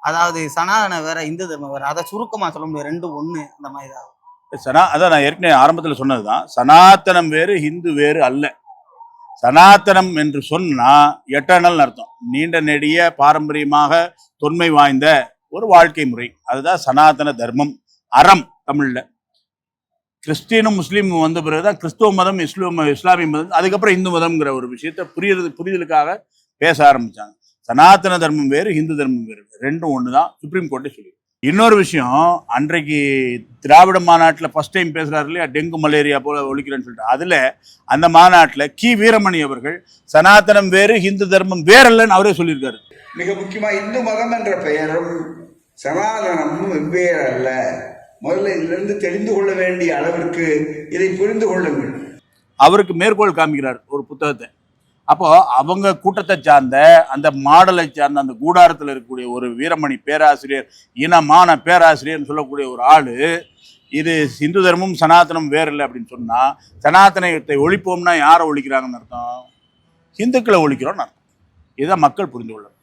அதாவது சனாதன வேற இந்து தர்மம் வேற, அதை சுருக்கமா சொல்ல முடியாது, ரெண்டு ஒண்ணு அந்த மாதிரி தான். அதான் நான் ஏற்கனவே ஆரம்பத்தில் சொன்னதுதான், சனாதனம் வேறு ஹிந்து வேறு அல்ல. சனாதனம் என்று சொன்னா எட்டர்னல் அர்த்தம், நீண்ட நெடிய பாரம்பரியமாக தொன்மை வாய்ந்த ஒரு வாழ்க்கை முறை, அதுதான் சனாதன தர்மம். அறம் தமிழ்ல. கிறிஸ்டினும் முஸ்லீமும் வந்த பிறகுதான் கிறிஸ்துவ மதம், இஸ்லாமிய மதம், அதுக்கப்புறம் இந்து மதம்ங்கிற ஒரு விஷயத்த புரிதலுக்காக பேச ஆரம்பிச்சாங்க. சனாதன தர்மம் வேறு ஹிந்து தர்மம் வேறு, ரெண்டும் ஒண்ணுதான் சுப்ரீம் கோர்ட்டே சொல்லி. இன்னொரு விஷயம், அன்றைக்கு திராவிட மாநாட்டில் ஃபர்ஸ்ட் டைம் பேசுறாரு இல்லையா, டெங்கு மலேரியா போல ஒழிக்கிறேன்னு சொல்லிட்டு, அதுல அந்த மாநாட்டில் கி வீரமணி அவர்கள் சனாதனம் வேறு ஹிந்து தர்மம் வேறல்லன்னு அவரே சொல்லியிருக்காரு. மிக முக்கியமா இந்து மதம் என்ற பெயரும் சனாதனமும் வெவ்வேறு அல்ல. முதல்ல இதிலிருந்து தெரிந்து கொள்ள வேண்டிய அளவிற்கு இதை புரிந்து கொள்ளுங்கள். அவருக்கு மேற்கோள் காமிக்கிறார் ஒரு புத்தகத்தை. அப்போ அவங்க கூட்டத்தை சார்ந்த, அந்த மாடலை சார்ந்த, அந்த கூடாரத்தில் இருக்கக்கூடிய ஒரு வீரமணி பேராசிரியர், இனமான பேராசிரியர்னு சொல்லக்கூடிய ஒரு ஆளு, இது இந்து தர்மம் சனாதனம் வேறு இல்லை அப்படின்னு சொன்னா, சனாதனத்தை ஒழிப்போம்னா யாரை ஒழிக்கிறாங்கன்னு அர்த்தம்? இந்துக்களை ஒழிக்கிறோம்னு அர்த்தம். இதை மக்கள் புரிந்து கொள்ளணும்.